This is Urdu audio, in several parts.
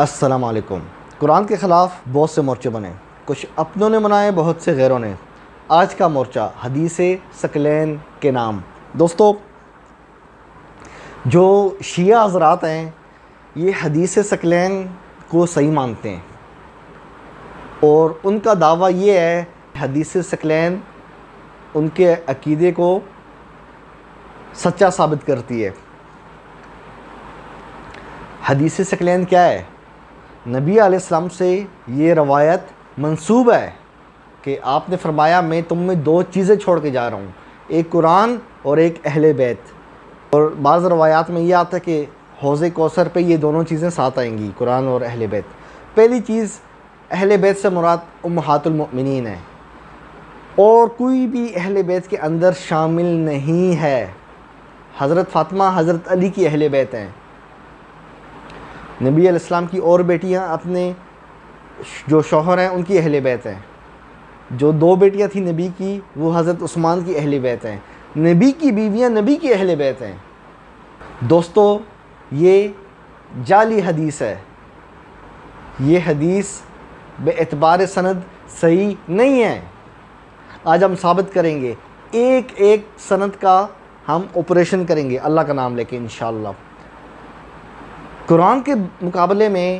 السلام علیکم۔ قرآن کے خلاف بہت سے مورچے بنے، کچھ اپنوں نے منائے، بہت سے غیروں نے۔ آج کا مورچہ حدیث ثقلین کے نام۔ دوستو، جو شیعہ حضرات ہیں یہ حدیث ثقلین کو صحیح مانتے ہیں، اور ان کا دعویٰ یہ ہے حدیث ثقلین ان کے عقیدے کو سچا ثابت کرتی ہے۔ حدیث ثقلین کیا ہے؟ نبی علیہ السلام سے یہ روایت منسوب ہے کہ آپ نے فرمایا میں تم میں دو چیزیں چھوڑ کے جا رہا ہوں، ایک قرآن اور ایک اہل بیت۔ اور بعض روایات میں یہ آتا ہے کہ حوض کوثر پہ یہ دونوں چیزیں ساتھ آئیں گی، قرآن اور اہل بیت۔ پہلی چیز اہل بیت سے مراد امہات المؤمنین ہے، اور کوئی بھی اہل بیت کے اندر شامل نہیں ہے۔ حضرت فاطمہ، حضرت علی کی اہل بیت ہیں۔ نبی علیہ السلام کی اور بیٹیاں اپنے جو شوہر ہیں ان کی اہل بیت ہیں۔ جو دو بیٹیاں تھیں نبی کی وہ حضرت عثمان کی اہل بیت ہیں۔ نبی کی بیویاں نبی کی اہل بیت ہیں۔ دوستو، یہ جعلی حدیث ہے، یہ حدیث بے اعتبار سند صحیح نہیں ہے۔ آج ہم ثابت کریں گے، ایک ایک سند کا ہم آپریشن کریں گے اللہ کا نام لے کے انشاءاللہ۔ قرآن کے مقابلے میں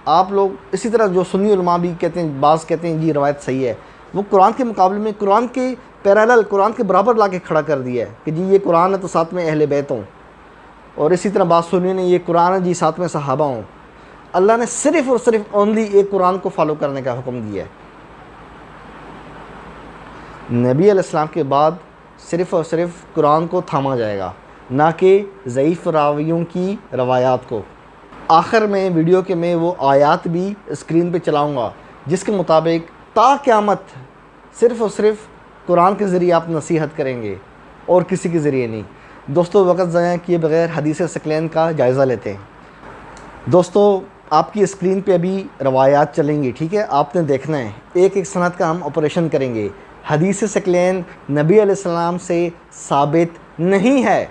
آپ لوگ اسی طرح جو سنی علماء بھی کہتے ہیں، بعض کہتے ہیں جی روایت صحیح ہے، وہ قرآن کے مقابلے میں قرآن کے پیرالل، قرآن کے برابر لا کے کھڑا کر دیا ہے کہ جی یہ قرآن ہے تو ساتھ میں اہل بیت ہوں، اور اسی طرح بعض سنیوں نے یہ قرآن ہے جی ساتھ میں صحابہ ہوں۔ اللہ نے صرف اور صرف اونلی ایک قرآن کو فالو کرنے کا حکم دیا ہے۔ نبی علیہ السلام کے بعد صرف اور صرف قرآن کو تھاما جائے گا، نہ کہ ضعیف راویوں کی روایات کو۔ آخر میں ویڈیو کے میں وہ آیات بھی اسکرین پہ چلاؤں گا جس کے مطابق تا قیامت صرف اور صرف قرآن کے ذریعے آپ نصیحت کریں گے اور کسی کے ذریعے نہیں۔ دوستو، وقت ضائع کیے بغیر حدیث ثقلین کا جائزہ لیتے ہیں۔ دوستو، آپ کی اسکرین پہ ابھی روایات چلیں گی، ٹھیک ہے؟ آپ نے دیکھنا ہے، ایک ایک سند کا ہم آپریشن کریں گے۔ حدیث ثقلین نبی علیہ السلام سے ثابت نہیں ہے۔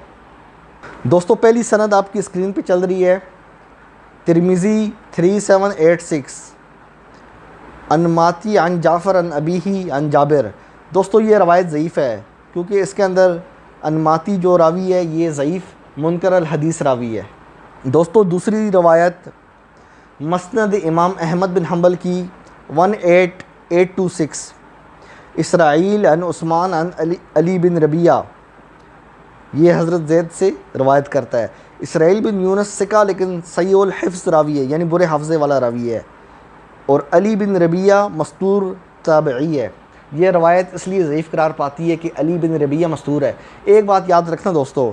دوستو، پہلی سند آپ کی اسکرین پہ چل رہی ہے، ترمذی 3786، انماتی عن جعفر عن ابیہ عن جابر۔ دوستو، یہ روایت ضعیف ہے کیونکہ اس کے اندر انماتی جو راوی ہے یہ ضعیف منکر الحدیث راوی ہے۔ دوستو، دوسری روایت مسند امام احمد بن حنبل کی 18826، اسرائیل عن عثمان عن علی بن ربیعہ، یہ حضرت زید سے روایت کرتا ہے۔ اسرائیل بن یونس ثقہ لیکن سیء الحفظ راوی ہے، یعنی برے حافظے والا راوی ہے، اور علی بن ربیعہ مستور تابعی ہے۔ یہ روایت اس لیے ضعیف قرار پاتی ہے کہ علی بن ربیعہ مستور ہے۔ ایک بات یاد رکھنا دوستو،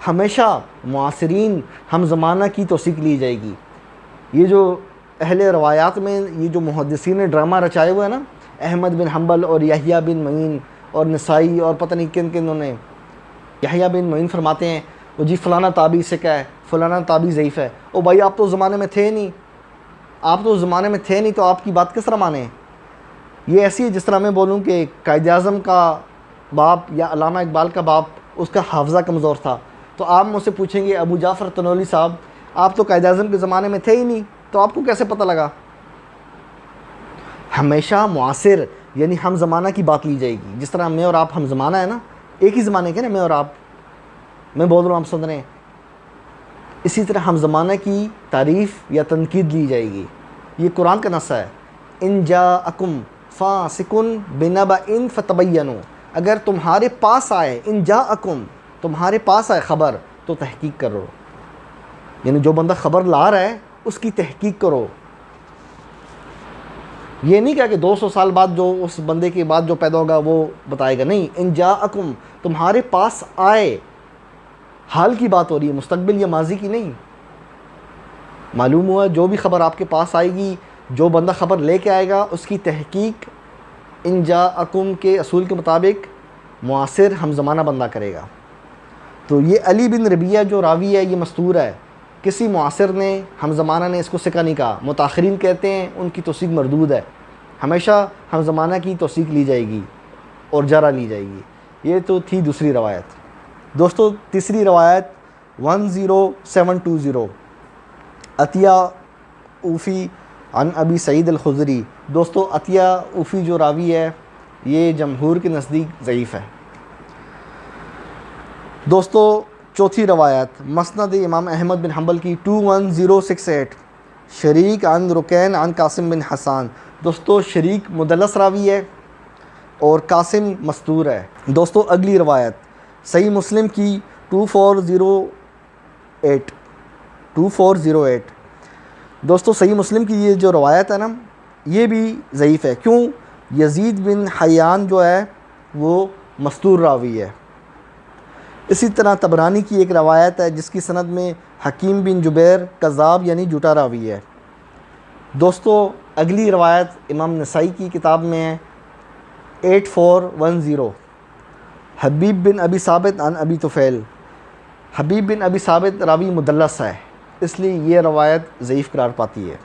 ہمیشہ معاصرین ہم زمانہ کی توثیق لی جائے گی۔ یہ جو اہل روایات میں یہ جو محدثین نے ڈرامہ رچائے ہوئے ہیں نا، احمد بن حنبل اور یحییٰ بن معین اور نسائی اور پتہ نہیں کن کن، انہوں نے یحییٰ بن معین فرماتے ہیں وہ جی فلانا تابعی سے کیا ہے، فلانا تابعی ضعیف ہے۔ او بھائی، آپ تو زمانے میں تھے نہیں، آپ تو زمانے میں تھے نہیں تو آپ کی بات کس طرح مانیں؟ یہ ایسی ہے جس طرح میں بولوں کہ قائد اعظم کا باپ یا علامہ اقبال کا باپ، اس کا حافظہ کمزور تھا، تو آپ مجھ سے پوچھیں گے ابو جعفر تنولی صاحب، آپ تو قائد اعظم کے زمانے میں تھے ہی نہیں، تو آپ کو کیسے پتہ لگا؟ ہمیشہ معاصر یعنی ہم زمانہ کی بات لی جائے گی۔ جس طرح میں اور آپ ہم زمانہ ہے نا، ایک ہی زمانے کے نا میں اور آپ، میں بول رہا ہوں آپ سن رہے ہیں، اسی طرح ہم زمانہ کی تعریف یا تنقید لی جائے گی۔ یہ قرآن کا نص ہے، ان جاءکم فاسق بنبأ فتبینوا، اگر تمہارے پاس آئے، ان جاءکم تمہارے پاس آئے خبر تو تحقیق کرو، یعنی جو بندہ خبر لا رہا ہے اس کی تحقیق کرو۔ یہ نہیں کہا کہ 200 سال بعد جو اس بندے کے بعد جو پیدا ہوگا وہ بتائے گا، نہیں، ان جاءکم تمہارے پاس آئے، حال کی بات ہو رہی ہے، مستقبل یا ماضی کی نہیں۔ معلوم ہوا جو بھی خبر آپ کے پاس آئے گی، جو بندہ خبر لے کے آئے گا اس کی تحقیق ان جاءکم کے اصول کے مطابق معاصر ہم زمانہ بندہ کرے گا۔ تو یہ علی بن ربیعہ جو راوی ہے یہ مستور ہے، کسی معاصر نے، ہم زمانہ نے اس کو ثقہ نہیں کہا۔ متاخرین کہتے ہیں ان کی توثیق مردود ہے، ہمیشہ ہم زمانہ کی توثیق لی جائے گی اور جرح لی جائے گی۔ یہ تو تھی دوسری روایت۔ دوستو، تیسری روایت 10720، عطیہ اوفی عن ابی سعید الخدری. دوستو عطیہ اوفی جو راوی ہے یہ جمہور کے نزدیک ضعیف ہے. دوستو چوتھی روایت مسند امام احمد بن حنبل کی 21068 شریک عن رکین عن قاسم بن حسان. دوستو شریک مدلس راوی ہے اور قاسم مستور ہے. دوستو اگلی روایت صحیح مسلم کی 2408. دوستو صحیح مسلم کی یہ جو روایت ہے نا یہ بھی ضعیف ہے. کیوں؟ یزید بن حیان جو ہے وہ مستور راوی ہے. اسی طرح طبرانی کی ایک روایت ہے جس کی سند میں حکیم بن جبیر کذاب یعنی جھوٹا راوی ہے. دوستو اگلی روایت امام نسائی کی کتاب میں ہے 8410 حبیب بن ابی ثابت عن ابی طفیل. حبیب بن ابی ثابت راوی مدلس ہے اس لیے یہ روایت ضعیف قرار پاتی ہے.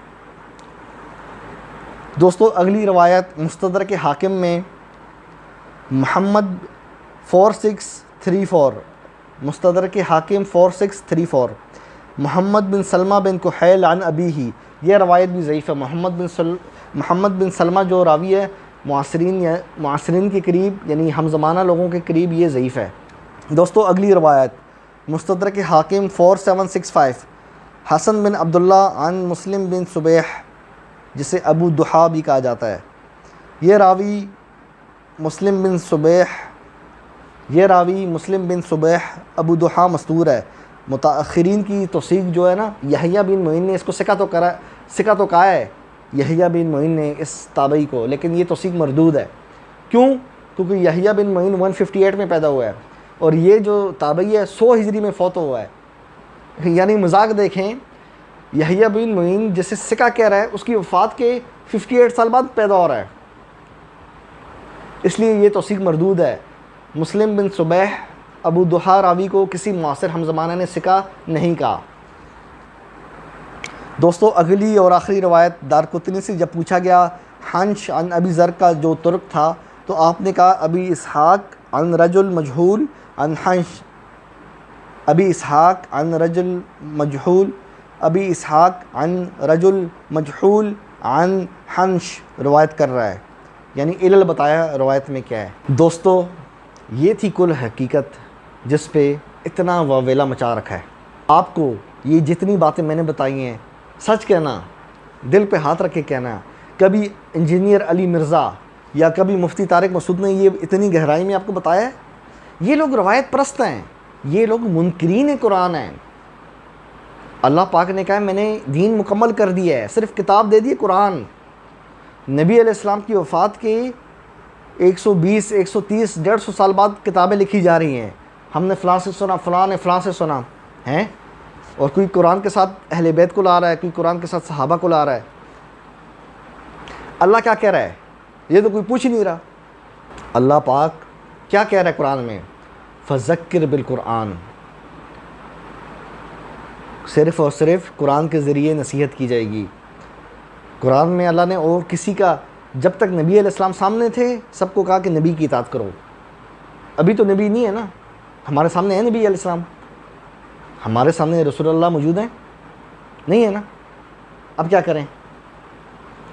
دوستو اگلی روایت مستدرک حاکم میں محمد 4634 مستدرک حاکم 4634 محمد بن سلمہ بن کحیل عن ابیہ. یہ روایت بھی ضعیف ہے. محمد بن سلمہ جو راوی ہے معاصرین کے قریب یعنی ہم زمانہ لوگوں کے قریب یہ ضعیف ہے. دوستو اگلی روایت مستدرک حاکم 4765 حسن بن عبداللہ عن مسلم بن صبیح جسے ابو دحا بھی کہا جاتا ہے. یہ راوی مسلم بن صبیح ابو دحا مستور ہے. متاخرین کی توثیق جو ہے نا یحییٰ بن معین نے اس کو ثقہ تو کہا ہے یحییٰ بن معین نے اس تابعی کو، لیکن یہ توثیق مردود ہے. کیوں؟ کیونکہ یحییٰ بن معین 158 میں پیدا ہوا ہے اور یہ جو تابعی ہے 100 ہجری میں فوت ہوا ہے. یعنی مذاق دیکھیں، یحییٰ بن معین جسے ثقہ کہہ رہا ہے اس کی وفات کے 58 سال بعد پیدا ہو رہا ہے، اس لیے یہ توثیق مردود ہے. مسلم بن صبیح ابو دحا راوی کو کسی معاصر ہم زمانہ نے ثقہ نہیں کہا. دوستو اگلی اور آخری روایت دارقطنی سے جب پوچھا گیا حنش عن ابی ذر کا جو ترک تھا تو آپ نے کہا ابی اسحاق عن رجل مجہول عن حنش. ابی اسحاق عن رجل مجہول عن حنش روایت کر رہا ہے، یعنی علل بتایا روایت میں کیا ہے. دوستو یہ تھی کل حقیقت جس پہ اتنا واویلا مچا رکھا ہے. آپ کو یہ جتنی باتیں میں نے بتائی ہیں سچ کہنا، دل پہ ہاتھ رکھ کے کہنا. کبھی انجینئر علی مرزا یا کبھی مفتی طارق مسعود نے یہ اتنی گہرائی میں آپ کو بتایا ہے؟ یہ لوگ روایت پرست ہیں، یہ لوگ منکرین قرآن ہیں. اللہ پاک نے کہا میں نے دین مکمل کر دیا ہے، صرف کتاب دے دی قرآن. نبی علیہ السلام کی وفات کے 120 130 150 سال بعد کتابیں لکھی جا رہی ہیں. ہم نے فلاں سے سنا، فلاں نے فلاں سے سنا ہیں، اور کوئی قرآن کے ساتھ اہل بیت کو لا رہا ہے، کوئی قرآن کے ساتھ صحابہ کو لا رہا ہے. اللہ کیا کہہ رہا ہے یہ تو کوئی پوچھ ہی نہیں رہا. اللہ پاک کیا کہہ رہا ہے قرآن میں؟ فذکر بالقرآن، صرف اور صرف قرآن کے ذریعے نصیحت کی جائے گی. قرآن میں اللہ نے اور کسی کا، جب تک نبی علیہ السلام سامنے تھے سب کو کہا کہ نبی کی اطاعت کرو. ابھی تو نبی نہیں ہے نا، ہمارے سامنے ہے نبی علیہ السلام، ہمارے سامنے رسول اللہ موجود ہیں، نہیں ہے نا. اب کیا کریں؟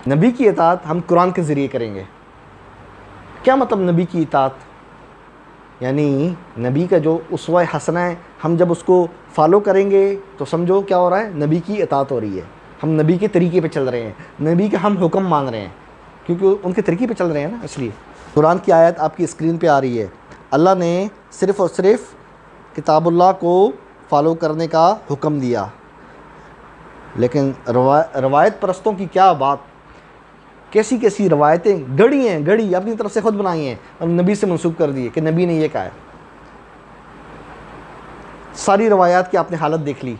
نبی کی اطاعت ہم قرآن کے ذریعے کریں گے. کیا مطلب نبی کی اطاعت؟ یعنی نبی کا جو اسوہ حسنہ ہے ہم جب اس کو فالو کریں گے تو سمجھو کیا ہو رہا ہے، نبی کی اطاعت ہو رہی ہے. ہم نبی کے طریقے پہ چل رہے ہیں، نبی کا ہم حکم مان رہے ہیں کیونکہ ان کے طریقے پہ چل رہے ہیں نا. اس لیے قرآن کی آیت آپ کی اسکرین پہ آ رہی ہے. اللہ نے صرف اور صرف کتاب اللہ کو فالو کرنے کا حکم دیا، لیکن روایت پرستوں کی کیا بات، کیسی کیسی روایتیں گڑی اپنی طرف سے خود بنائی ہیں اور نبی سے منسوب کر دی کہ نبی نے یہ کہا ہے. ساری روایات کی آپ نے حالت دیکھ لی.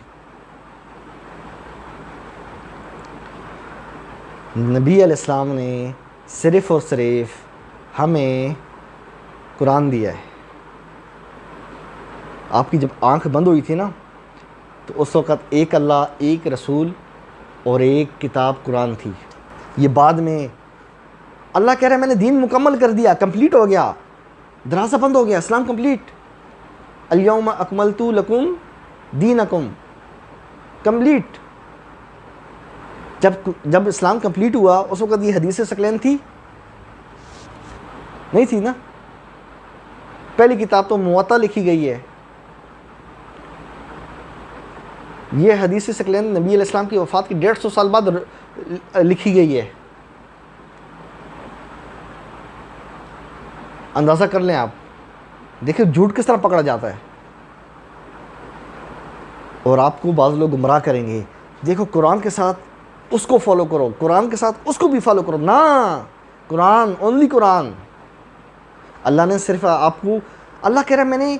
نبی علیہ السلام نے صرف اور صرف ہمیں قرآن دیا ہے. آپ کی جب آنکھ بند ہوئی تھی نا تو اس وقت ایک اللہ، ایک رسول اور ایک کتاب قرآن تھی. یہ بعد میں اللہ کہہ رہا ہے میں نے دین مکمل کر دیا، کمپلیٹ ہو گیا، دروازہ بند ہو گیا، اسلام کمپلیٹ. الیوم اکملت لکم دینکم، کمپلیٹ. جب اسلام کمپلیٹ ہوا اس وقت یہ حدیث ثقلین تھی نہیں تھی نا. پہلی کتاب تو موطا لکھی گئی ہے. یہ حدیث ثقلین نبی علیہ السلام کی وفات کے 150 سال بعد لکھی گئی ہے. اندازہ کر لیں آپ, دیکھیں جھوٹ کس طرح پکڑا جاتا ہے. اور آپ کو بعض لوگ گمراہ کریں گے, دیکھو قرآن کے ساتھ اس کو فالو کرو, قرآن کے ساتھ اس کو بھی فالو کرو. نا, قرآن, اونلی قرآن. اللہ نے صرف آپ کو, اللہ کہہ رہا ہے میں نے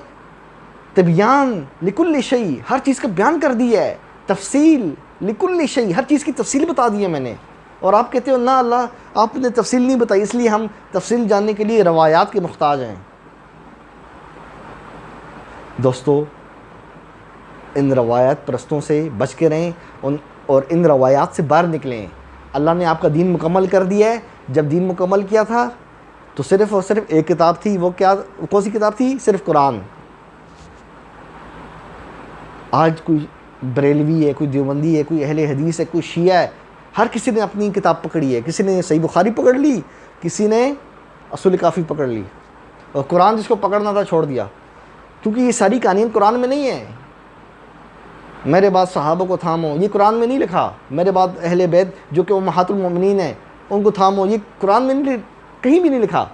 تبیان لکل شیء, ہر چیز کا بیان کر دیا ہے. تفصیل لکل شیء, ہر چیز کی تفصیل بتا دی ہے میں نے. اور آپ کہتے ہو نا اللہ آپ نے تفصیل نہیں بتائی, اس لیے ہم تفصیل جاننے کے لیے روایات کے محتاج ہیں. دوستو, ان روایات پرستوں سے بچ کے رہیں اور ان روایات سے باہر نکلیں. اللہ نے آپ کا دین مکمل کر دیا ہے. جب دین مکمل کیا تھا تو صرف اور صرف ایک کتاب تھی. وہ کون سی کتاب تھی؟ صرف قرآن. آج کوئی بریلوی ہے, کوئی دیوبندی ہے, کوئی اہل حدیث ہے, کوئی شیعہ ہے, ہر کسی نے اپنی کتاب پکڑی ہے. کسی نے صحیح بخاری پکڑ لی, کسی نے اصول کافی پکڑ لی, اور قرآن جس کو پکڑنا تھا چھوڑ دیا. کیونکہ یہ ساری کہانیاں قرآن میں نہیں ہیں. میرے بعد صحابہ کو تھامو, یہ قرآن میں نہیں لکھا. میرے بعد اہل بیت جو کہ امہات المومنین ہیں ان کو تھامو, یہ قرآن میں نہیں, کہیں بھی نہیں لکھا.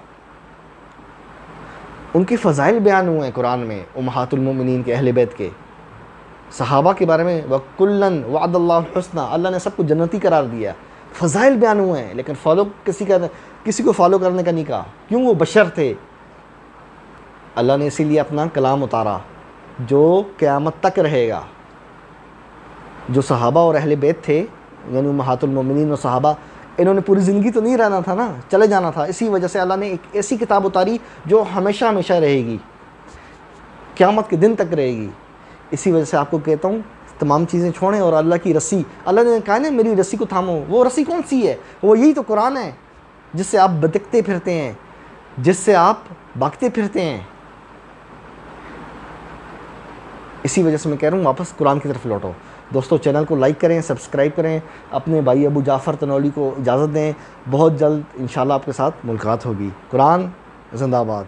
ان کے فضائل بیان ہوئے ہیں قرآن میں, امہات المومنین کے, اہل بیت کے, صحابہ کے بارے میں. وَكُلًّا وَعَدَ اللَّهُ الْحُسْنَى, اللہ نے سب کو جنتی قرار دیا. فضائل بیان ہوئے ہیں, لیکن فالو کسی کو فالو کرنے کا نہیں کہا. کیوں؟ وہ بشر تھے. اللہ نے اسی لیے اپنا کلام اتارا جو قیامت تک رہے گا. جو صحابہ اور اہل بیت تھے, یعنی امہات المومنین اور صحابہ, انہوں نے پوری زندگی تو نہیں رہنا تھا نا, چلے جانا تھا. اسی وجہ سے اللہ نے ایک ایسی کتاب اتاری جو ہمیشہ ہمیشہ رہے گی, قیامت کے دن تک رہے گی. اسی وجہ سے آپ کو کہتا ہوں تمام چیزیں چھوڑیں اور اللہ کی رسی, اللہ نے کہا نا میری رسی کو تھامو. وہ رسی کون سی ہے؟ وہ یہی تو قرآن ہے جس سے آپ بھٹکتے پھرتے ہیں, جس سے آپ بھاگتے پھرتے ہیں. اسی وجہ سے میں کہہ رہا ہوں واپس قرآن کی طرف لوٹو. دوستو, چینل کو لائک کریں, سبسکرائب کریں, اپنے بھائی ابو جعفر تنولی کو اجازت دیں. بہت جلد انشاءاللہ آپ کے ساتھ ملاقات ہوگی. قرآن زندہ باد.